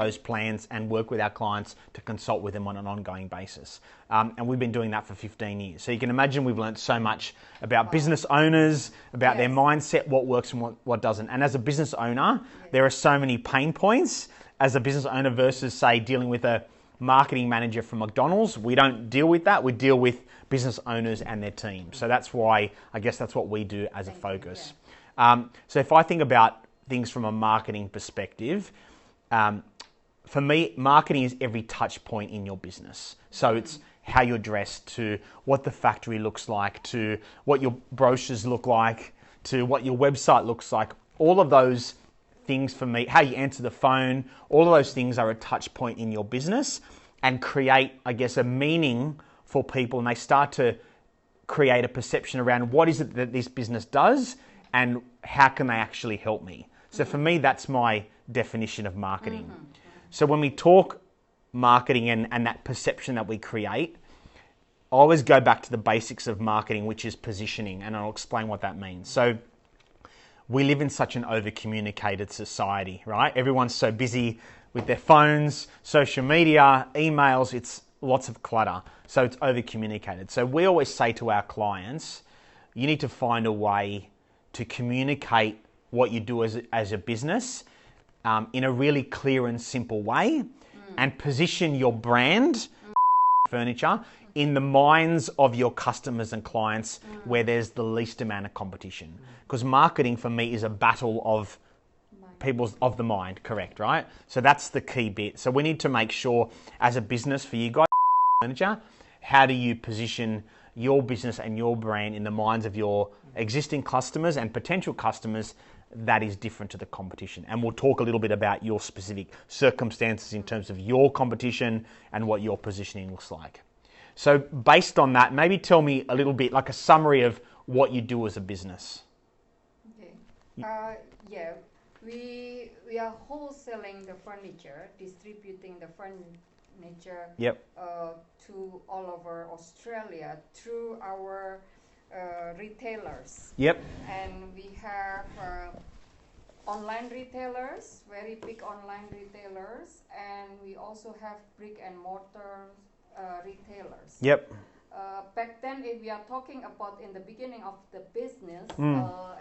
those plans and work with our clients to consult with them on an ongoing basis. And we've been doing that for 15 years. So you can imagine we've learned so much about business owners, about their mindset, what works and what doesn't. And as a business owner, there are so many pain points as a business owner versus, say, dealing with a marketing manager from McDonald's. We don't deal with that. We deal with business owners and their team. So that's why, I guess that's what we do as a focus. So if I think about things from a marketing perspective, for me, marketing is every touch point in your business. So it's how you're dressed, to what the factory looks like, to what your brochures look like, to what your website looks like. All of those things for me, how you answer the phone, all of those things are a touch point in your business and create, I guess, a meaning for people, and they start to create a perception around what is it that this business does and how can they actually help me. So for me, that's my definition of marketing. So when we talk marketing and that perception that we create, I always go back to the basics of marketing, which is positioning, and I'll explain what that means. So we live in such an over-communicated society, right? Everyone's so busy with their phones, social media, emails, it's lots of clutter. So it's over-communicated. So we always say to our clients, you need to find a way to communicate what you do as a business in a really clear and simple way and position your brand, furniture, in the minds of your customers and clients where there's the least amount of competition. Because marketing for me is a battle of of the mind, correct, right? So that's the key bit. So we need to make sure as a business for you guys, furniture, how do you position your business and your brand in the minds of your existing customers and potential customers that is different to the competition. And we'll talk a little bit about your specific circumstances in terms of your competition and what your positioning looks like. So based on that, maybe tell me a little bit, like a summary of what you do as a business. Okay. We are wholesaling the furniture, distributing the furniture to all over Australia through our retailers. And we have online retailers, very big online retailers, and we also have brick and mortar retailers. Back then, if we are talking about in the beginning of the business,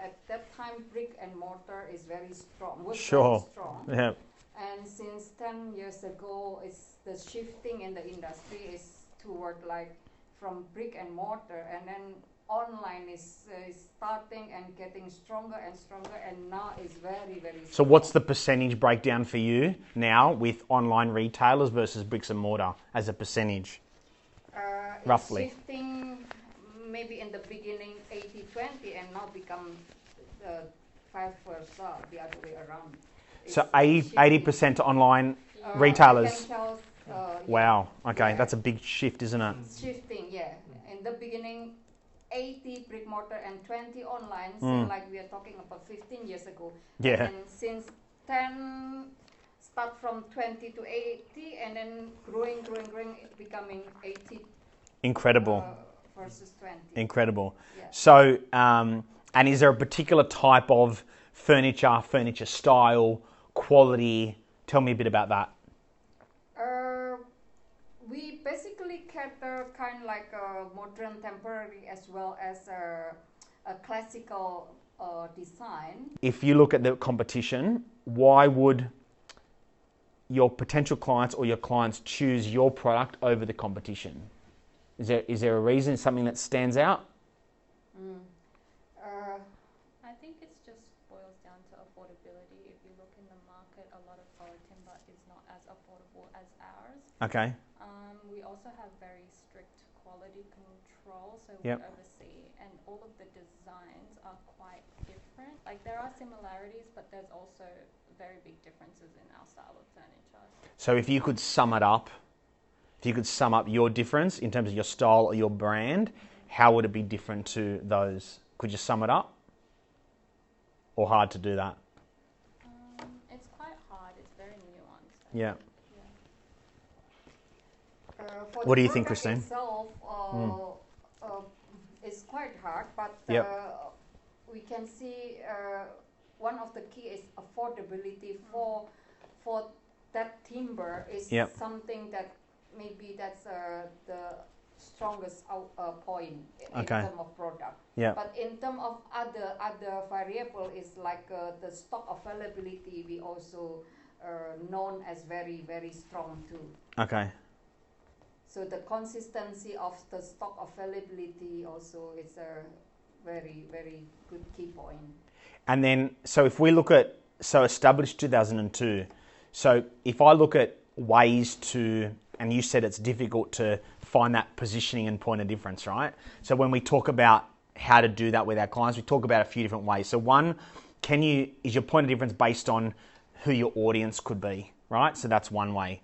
at that time, brick and mortar is very strong. Very strong. And since 10 years ago, the shifting in the industry is toward like from brick and mortar, and then online is starting and getting stronger and stronger, and now is very, very strong. So what's the percentage breakdown for you now with online retailers versus bricks and mortar as a percentage? Roughly. It's shifting maybe in the beginning 80-20 and now become 5% the other way around. So 80% to online retailers. Wow. Okay, that's a big shift, isn't it? Shifting, yeah. In the beginning, 80 brick mortar and 20 online, so like we are talking about 15 years ago. And since 10, start from 20 to 80, and then growing, becoming 80. Incredible. Versus 20. Incredible. So, and is there a particular type of furniture style, quality? Tell me a bit about that. We basically cater kind of like a modern temporary as well as a classical design. If you look at the competition, why would your potential clients or your clients choose your product over the competition? Is there a reason, something that stands out? I think it just boils down to affordability. If you look in the market, a lot of solid timber is not as affordable as ours. Okay. We also have very strict quality control, so we oversee, and all of the designs are quite different. Like there are similarities, but there's also very big differences in our style of furniture. So if you could sum up your difference in terms of your style or your brand, how would it be different to those? Could you sum it up? Or hard to do that? It's quite hard. It's very nuanced. Yeah. What do you think, Christine? Itself, it's quite hard, but we can see one of the key is affordability for that timber is something that maybe that's the strongest point in terms of product. But in terms of other variable is like the stock availability, we also known as very, very strong too. Okay. So the consistency of the stock availability also is a very, very good key point. And then, so if we look at, so established 2002, so if I look at ways to, and you said it's difficult to find that positioning and point of difference, right? So when we talk about how to do that with our clients, we talk about a few different ways. So one, is your point of difference based on who your audience could be, right? So that's one way.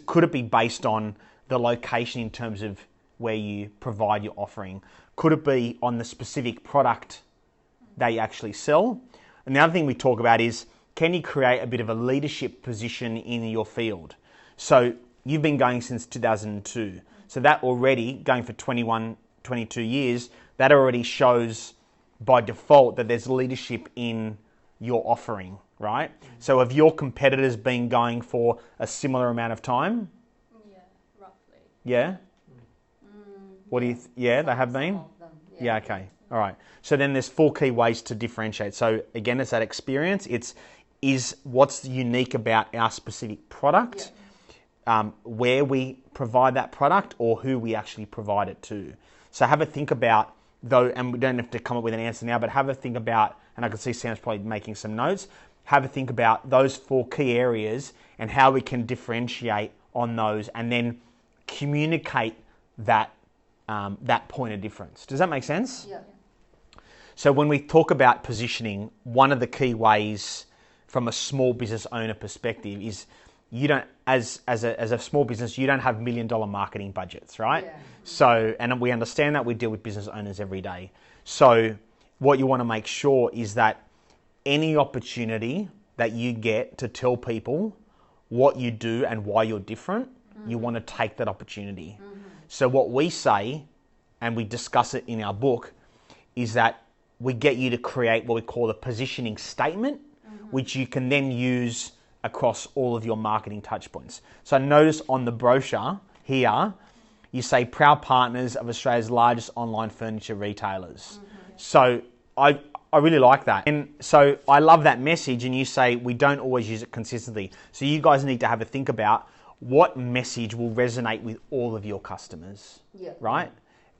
Could it be based on the location in terms of where you provide your offering? Could it be on the specific product that you actually sell? And the other thing we talk about is, can you create a bit of a leadership position in your field? So you've been going since 2002. So that already, going for 21, 22 years, that already shows by default that there's leadership in your offering, right? So have your competitors been going for a similar amount of time? Yeah, roughly. Yeah? What do you? They have been? Yeah, okay. All right. So then there's 4 key ways to differentiate. So again, it's that experience. Is what's unique about our specific product, where we provide that product, or who we actually provide it to. So have a think about, though, and we don't have to come up with an answer now, but have a think about, and I can see Sam's probably making some notes, have a think about those 4 key areas and how we can differentiate on those and then communicate that point of difference. Does that make sense? Yeah. So when we talk about positioning, one of the key ways from a small business owner perspective is you don't, as a small business, you don't have $1 million marketing budgets, right? Yeah. So, and we understand that, we deal with business owners every day. So what you want to make sure is that any opportunity that you get to tell people what you do and why you're different, you want to take that opportunity. So what we say, and we discuss it in our book, is that we get you to create what we call a positioning statement, which you can then use across all of your marketing touchpoints. So notice on the brochure here, you say proud partners of Australia's largest online furniture retailers. So I really like that. And so I love that message, and you say we don't always use it consistently. So you guys need to have a think about what message will resonate with all of your customers, right?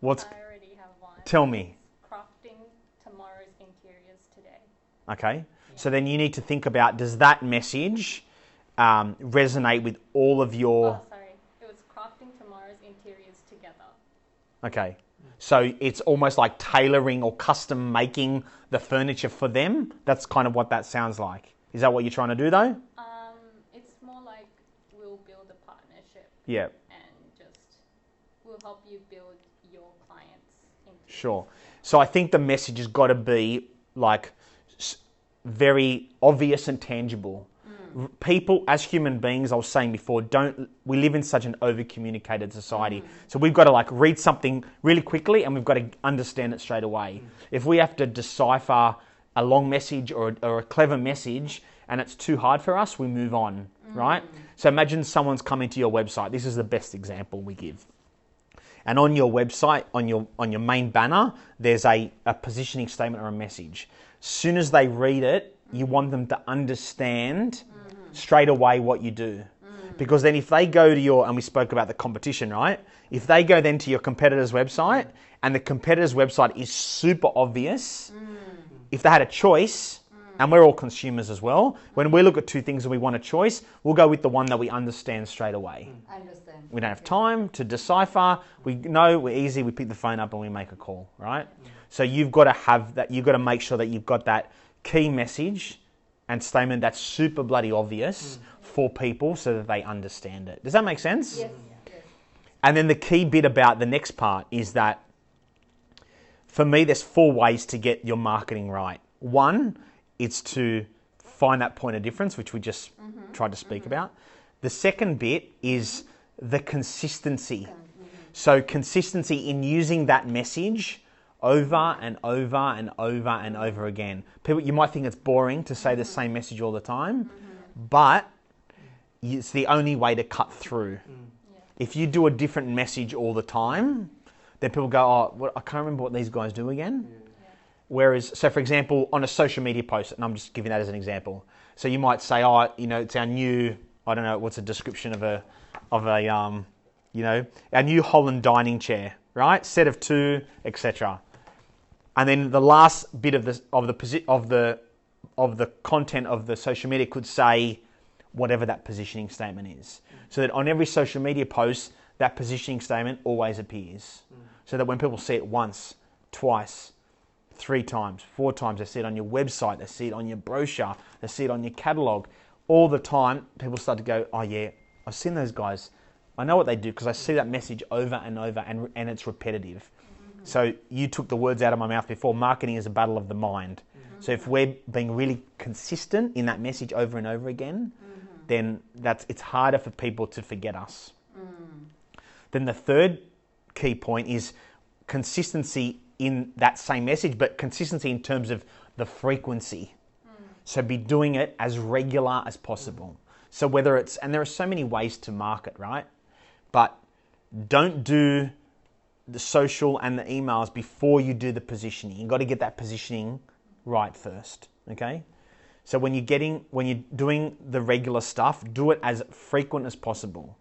I already have one. Tell me. Crafting tomorrow's interiors today. Okay. So then you need to think about, does that message resonate with all of your... Oh, sorry. It was crafting tomorrow's interiors together. Okay. So it's almost like tailoring or custom making the furniture for them. That's kind of what that sounds like. Is that what you're trying to do though? It's more like we'll build a partnership. Yeah. And just we'll help you build your clients. Sure. So I think the message has got to be like very obvious and tangible. People, as human beings, I was saying before, we live in such an over-communicated society. So we've got to like read something really quickly and we've got to understand it straight away. If we have to decipher a long message or a clever message and it's too hard for us, we move on, right? So imagine someone's coming to your website. This is the best example we give. And on your website, on your main banner, there's a positioning statement or a message. As soon as they read it, you want them to understand straight away what you do. Because then if they go to and we spoke about the competition, right? If they go then to your competitor's website and the competitor's website is super obvious, if they had a choice, and we're all consumers as well, when we look at 2 things and we want a choice, we'll go with the one that we understand straight away. I understand. We don't have time to decipher. We know we're easy. We pick the phone up and we make a call, right? So you've got to have that. You've got to make sure that you've got that key message and statement that's super bloody obvious for people so that they understand it. Does that make sense? Yes. And then the key bit about the next part is that for me, there's 4 ways to get your marketing right. One, it's to find that point of difference, which we just tried to speak about. The second bit is the consistency. So consistency in using that message over and over and over and over again. People, you might think it's boring to say the same message all the time, but it's the only way to cut through. If you do a different message all the time, then people go, oh, well, I can't remember what these guys do again. Whereas, so for example, on a social media post, and I'm just giving that as an example. So you might say, oh, it's our new, I don't know, what's a description of a our new Holland dining chair, right? Set of 2, etc. And then the last bit of the content of the social media could say whatever that positioning statement is. So that on every social media post, that positioning statement always appears. So that when people see it once, twice, 3 times, 4 times, they see it on your website, they see it on your brochure, they see it on your catalogue, all the time, people start to go, oh yeah, I've seen those guys. I know what they do because I see that message over and over and it's repetitive. So you took the words out of my mouth before. Marketing is a battle of the mind. So if we're being really consistent in that message over and over again, then it's harder for people to forget us. Then the third key point is consistency in that same message, but consistency in terms of the frequency. So be doing it as regular as possible. So whether it's, and there are so many ways to market, right? But don't do the social and the emails before you do the positioning. You've got to get that positioning right first, okay? So when you're doing the regular stuff, do it as frequent as possible.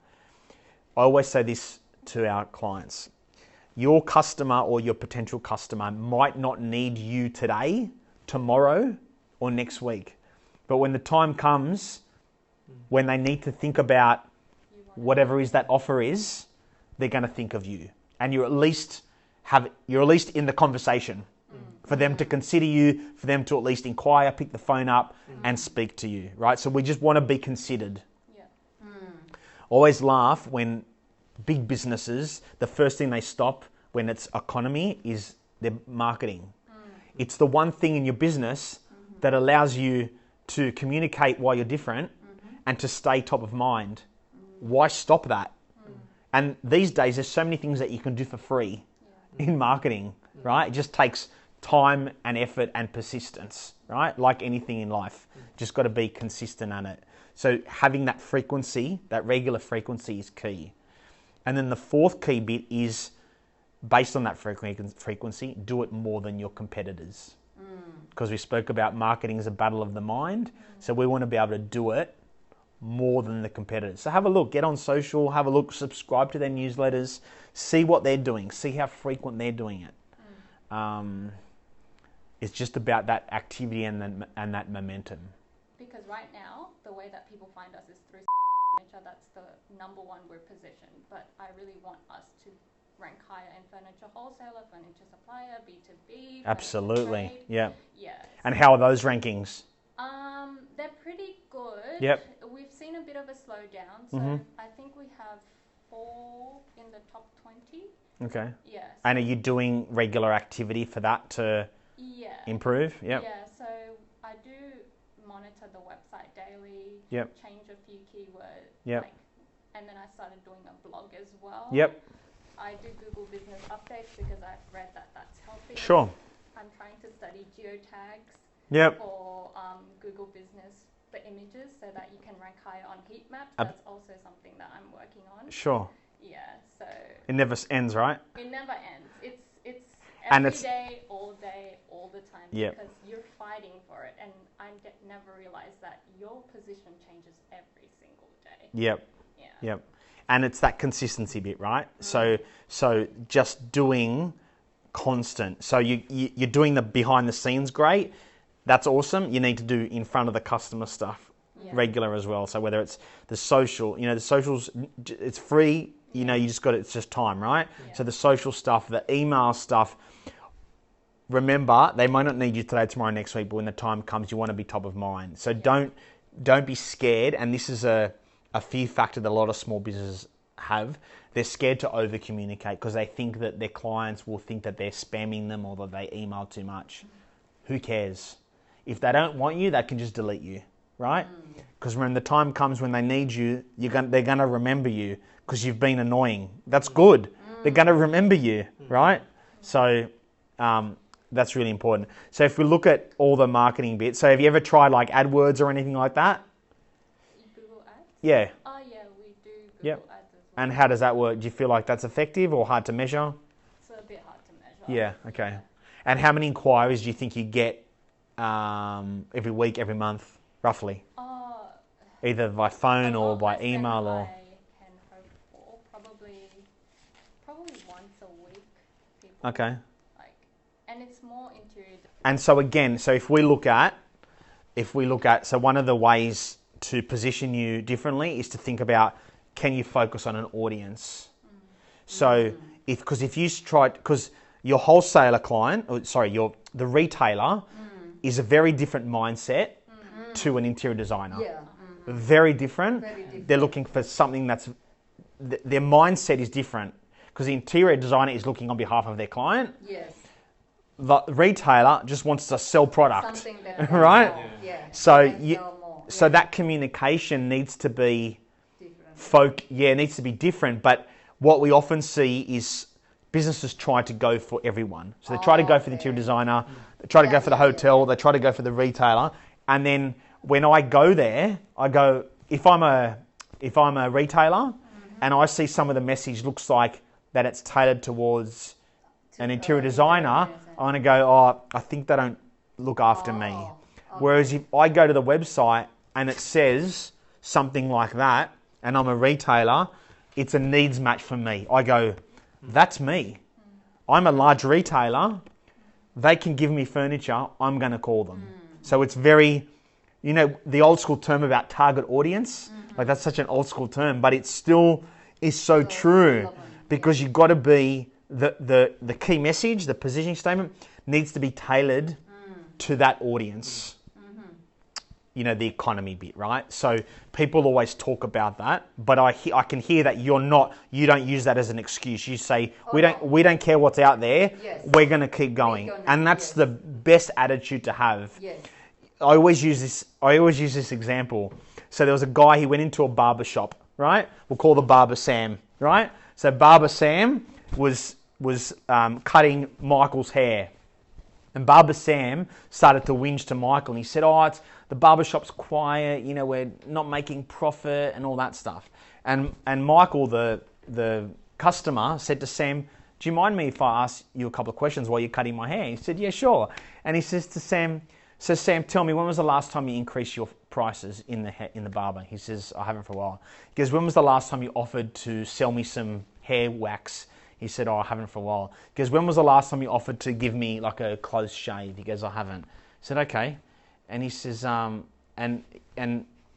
I always say this to our clients. Your customer or your potential customer might not need you today, tomorrow, or next week. But when the time comes, when they need to think about whatever is that offer is, they're going to think of you. And you're at least in the conversation for them to consider you, for them to at least inquire, pick the phone up and speak to you, right? So we just want to be considered. Always laugh when big businesses, the first thing they stop when it's economy is their marketing. It's the one thing in your business that allows you to communicate why you're different and to stay top of mind. Why stop that? And these days, there's so many things that you can do for free in marketing, right? It just takes time and effort and persistence, right? Like anything in life, just got to be consistent on it. So having that frequency, that regular frequency is key. And then the fourth key bit is based on that frequency, do it more than your competitors. Because we spoke about marketing as a battle of the mind. So we want to be able to do it more than the competitors. So have a look, get on social, have a look, subscribe to their newsletters, see what they're doing, see how frequent they're doing it. It's just about that activity and that momentum. Because right now, the way that people find us is through furniture. That's the number one we're positioned. But I really want us to rank higher in furniture wholesaler, furniture supplier, B2B. Absolutely, yeah. Yes. And how are those rankings? They're pretty good. Yep. We've seen a bit of a slowdown. So I think we have 4 in the top 20. Okay. Yes. And are you doing regular activity for that to improve? Yep. Yeah, so I do monitor the website daily, change a few keywords, and then I started doing a blog as well. Yep. I do Google business updates because I've read that that's healthy. Sure. I'm trying to study geotags for Google business, the images, so that you can rank higher on heat maps. That's also something that I'm working on. Sure. Yeah, so it never ends, right? It never ends. It's every day, all the time, because you're fighting for it. And I never realized that your position changes every single day. Yep. Yeah. Yep. And it's that consistency bit, right? So just doing constant. So you're doing the behind the scenes great. That's awesome. You need to do in front of the customer stuff regular as well. So whether it's the social, the socials, it's free. You just got it's just time, right? Yeah. So the social stuff, the email stuff. Remember, they might not need you today, tomorrow, next week, but when the time comes, you want to be top of mind. So don't be scared. And this is a fear factor that a lot of small businesses have. They're scared to over communicate because they think that their clients will think that they're spamming them or that they email too much. Who cares? If they don't want you, they can just delete you, right? Because when the time comes when they need you, they're going to remember you because you've been annoying. That's good. They're going to remember you, right? So that's really important. So if we look at all the marketing bits, so have you ever tried like AdWords or anything like that? Google Ads? Yeah. Oh, yeah, we do Google Yep. ads as well. And how does that work? Do you feel like that's effective or hard to measure? It's a bit hard to measure. Yeah, okay. Yeah. And how many inquiries do you think you get every week, every month, roughly? Either by phone or by email or... I can hope for. Probably once a week. People Okay. and it's more interior. And so again, so if we look at, so one of the ways to position you differently is to think about, can you focus on an audience? So because your wholesaler client, the retailer is a very different mindset to an interior designer. Yeah. Very different. Very different. They're looking for something their mindset is different because the interior designer is looking on behalf of their client. Yes. The retailer just wants to sell product, Something that right? Yeah. So that communication needs to be different. it needs to be different. But what we often see is businesses try to go for everyone. So they try to go for the interior designer, they try to go for the hotel, they try to go for the retailer, and then when I go there, if I'm a retailer and I see some of the message looks like that it's tailored towards an interior designer, I'm going to go, I think they don't look after me. Okay. Whereas if I go to the website and it says something like that and I'm a retailer, it's a needs match for me. I go, that's me. I'm a large retailer. They can give me furniture. I'm going to call them. So it's very... the old school term about target audience, like that's such an old school term, but it still is so true because you've got to be, the key message, the positioning statement needs to be tailored to that audience. The economy bit, right? So people always talk about that, but I can hear that you don't use that as an excuse. You say, we don't care what's out there. Yes. We're going to keep going. And that's the best attitude to have. Yes. I always use this example. So there was a guy, he went into a barber shop, right? We'll call the barber Sam, right? So barber Sam was cutting Michael's hair. And barber Sam started to whinge to Michael and he said, the barber shop's quiet, we're not making profit and all that stuff. And Michael, the customer, said to Sam, do you mind me if I ask you a couple of questions while you're cutting my hair? He said, yeah, sure. And he says to Sam, so Sam, tell me, when was the last time you increased your prices in the barber? He says, I haven't for a while. He goes, when was the last time you offered to sell me some hair wax? He said, I haven't for a while. He goes, when was the last time you offered to give me like a close shave? He goes, I haven't. I said, okay. And he says, and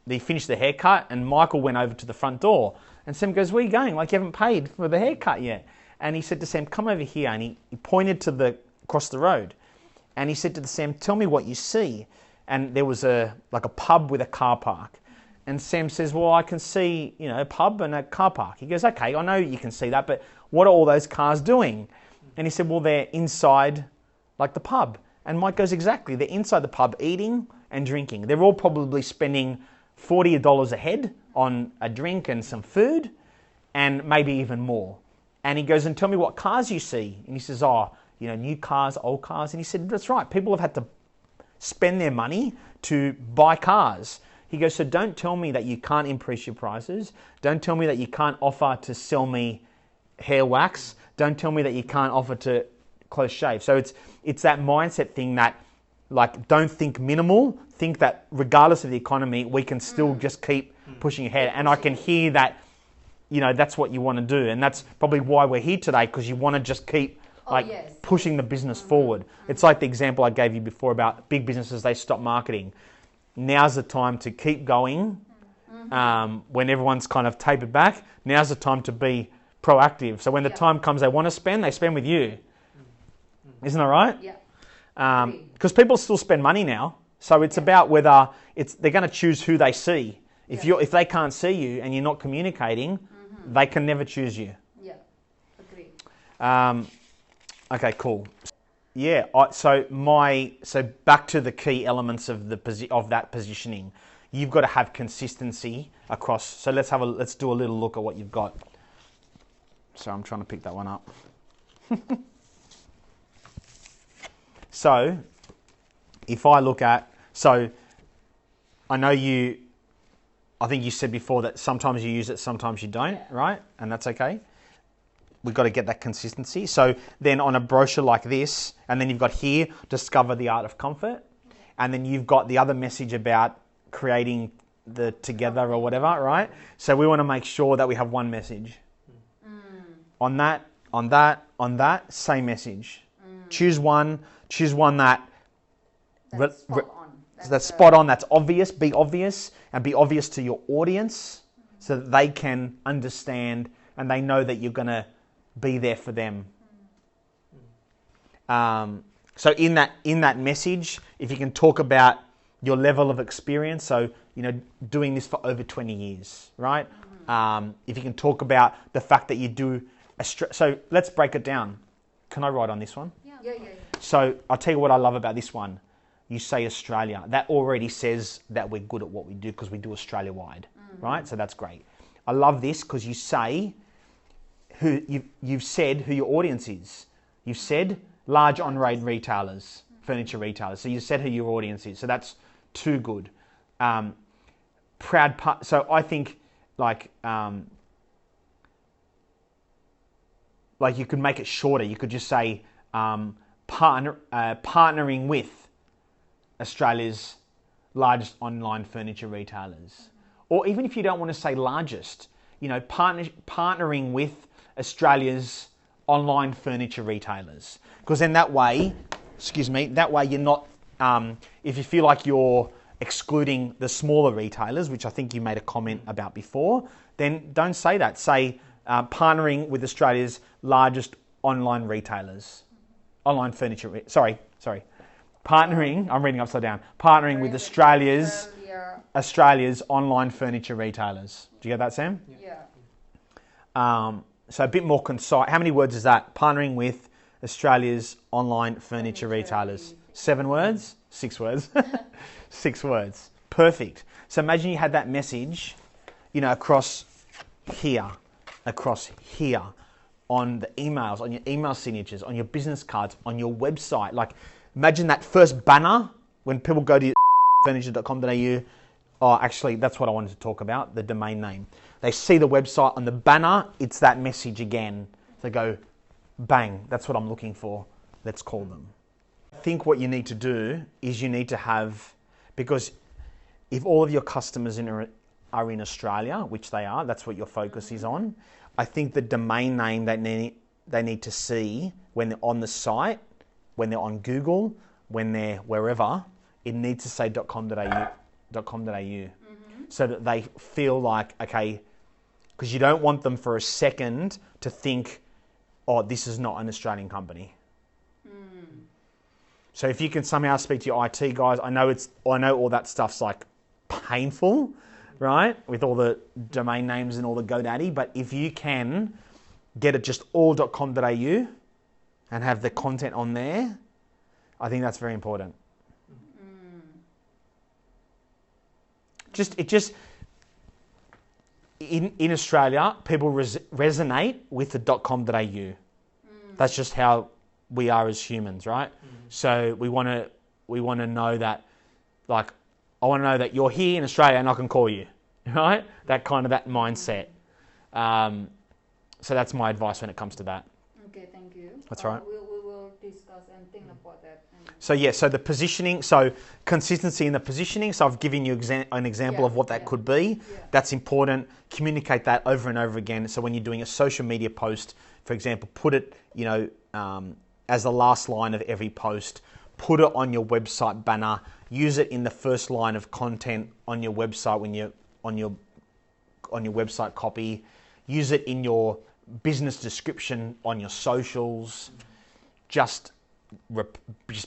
they finished the haircut and Michael went over to the front door and Sam goes, where are you going? Like you haven't paid for the haircut yet. And he said to Sam, come over here. And he pointed to across the road. And he said to Sam, tell me what you see. And there was a pub with a car park. And Sam says, well, I can see, a pub and a car park. He goes, okay, I know you can see that, but what are all those cars doing? And he said, well, they're inside like the pub. And Mike goes, exactly, they're inside the pub eating and drinking. They're all probably spending $40 a head on a drink and some food and maybe even more. And he goes, and tell me what cars you see. And he says, new cars, old cars. And he said, that's right. People have had to spend their money to buy cars. He goes, so don't tell me that you can't increase your prices. Don't tell me that you can't offer to sell me hair wax. Don't tell me that you can't offer to close shave. So it's that mindset thing that, like, don't think minimal. Think that regardless of the economy, we can still just keep pushing ahead. And I can hear that, that's what you want to do. And that's probably why we're here today, because you want to just keep pushing the business forward. It's like the example I gave you before about big businesses, they stop marketing. Now's the time to keep going. When everyone's kind of tapered back, now's the time to be proactive. So when the time comes they want to spend, they spend with you. Isn't that right? Yeah. Because people still spend money now. So it's about whether they're going to choose who they see. If they can't see you and you're not communicating, they can never choose you. Yeah. Agree. Okay, cool. Yeah. So back to the key elements of that positioning. You've got to have consistency across. So let's do a little look at what you've got. So I'm trying to pick that one up. So if I look at, I know you I think you said before that sometimes you use it, sometimes you don't, right? And that's okay. We've got to get that consistency. So then on a brochure like this, and then you've got here, discover the art of comfort. And then you've got the other message about creating the together or whatever, right? So we want to make sure that we have one message. On that, same message. Choose one that that's spot on, that's obvious, be obvious, and be obvious to your audience so that they can understand and they know that you're going to be there for them. So in that message, if you can talk about your level of experience, so doing this for over 20 years, right? If you can talk about the fact that you do, so let's break it down. Can I write on this one? Yeah. So I'll tell you what I love about this one. You say Australia. That already says that we're good at what we do because we do Australia-wide, right? So that's great. I love this because you say you've said who your audience is. You've said large on-road retailers, furniture retailers. So you said who your audience is. So that's too good. So I think like you could make it shorter. You could just say partnering with Australia's largest online furniture retailers. Or even if you don't want to say largest, partnering with Australia's online furniture retailers. Because then that way you're not, if you feel like you're excluding the smaller retailers, which I think you made a comment about before, then don't say that. Say partnering with Australia's largest online retailers. Online furniture, partnering, I'm reading upside down, partnering with Australia's online furniture retailers. Do you get that, Sam? Yeah. So a bit more concise. How many words is that? Partnering with Australia's online furniture retailers. 7 words? 6 words? 6 words. Perfect. So imagine you had that message, across here, on the emails, on your email signatures, on your business cards, on your website. Like, imagine that first banner when people go to furniture.com.au. Oh, actually, that's what I wanted to talk about, the domain name. They see the website on the banner, it's that message again. They go, bang, that's what I'm looking for. Let's call them. I think what you need to do is you need to have, because if all of your customers are in Australia, which they are, that's what your focus is on, I think the domain name they need to see when they're on the site, when they're on Google, when they're wherever, it needs to say .com.au. So that they feel like, okay, because you don't want them for a second to think, oh, this is not an Australian company. So if you can somehow speak to your IT guys, I know all that stuff's like painful, right? With all the domain names and all the GoDaddy, but if you can get it just all .com.au and have the content on there, I think that's very important. In Australia, people resonate with the .com.au. That's just how we are as humans, right? So we want to know that, like, I want to know that you're here in Australia and I can call you, right? That mindset. So that's my advice when it comes to that. Okay, thank you. That's right. We will discuss and think about that. So the positioning, so consistency in the positioning. So I've given you an example of what that could be. Yeah. That's important. Communicate that over and over again. So when you're doing a social media post, for example, put it, as the last line of every post. Put it on your website banner. Use it in the first line of content on your website when you're on your website copy. Use it in your business description on your socials. Just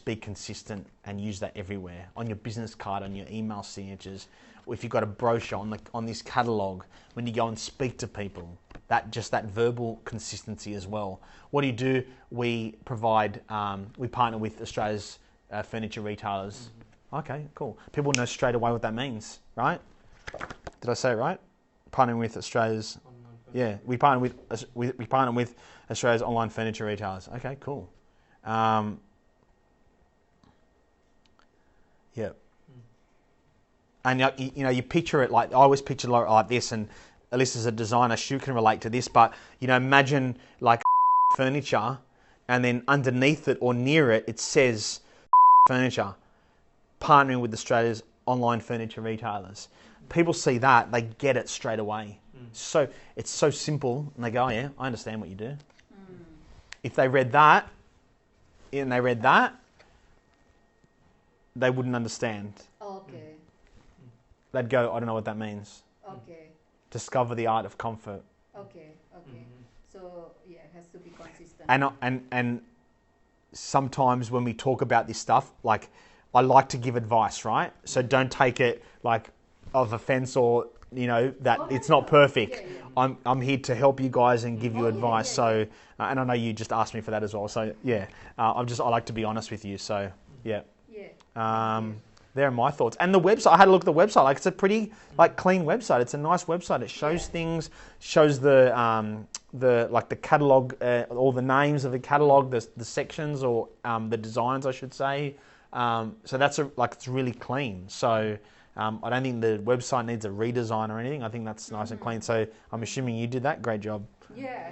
be consistent and use that everywhere. On your business card, on your email signatures. If you've got a brochure on this catalogue, when you go and speak to people, that verbal consistency as well. What do? We provide, we partner with Australia's furniture retailers. Okay, cool. People know straight away what that means, right? Did I say it right? Partnering with Australia's, we partner with Australia's online furniture retailers. Okay, cool. And you picture it like, I always picture it like this, and Alyssa's a designer, she can relate to this, but imagine like furniture, and then underneath it or near it, it says furniture, partnering with Australia's online furniture retailers. People see that, they get it straight away. So it's so simple, and they go, oh yeah, I understand what you do. If they read that, they wouldn't understand. Okay. They'd go, I don't know what that means. Okay. Discover the art of comfort. Okay. So yeah, it has to be consistent. And sometimes when we talk about this stuff, like, I like to give advice, right? So don't take it like of offense or that it's not perfect. Yeah. I'm here to help you guys and give you advice. So and I know you just asked me for that as well. So yeah, I like to be honest with you. So yeah. There are my thoughts. And the website, I had a look at the website. Like, it's a pretty clean website. It's a nice website. It shows things, shows the catalog, all the names of the catalog, the sections, or the designs, I should say. So that's it's really clean. So I don't think the website needs a redesign or anything. I think that's nice and clean. So I'm assuming you did that. Great job. Yeah.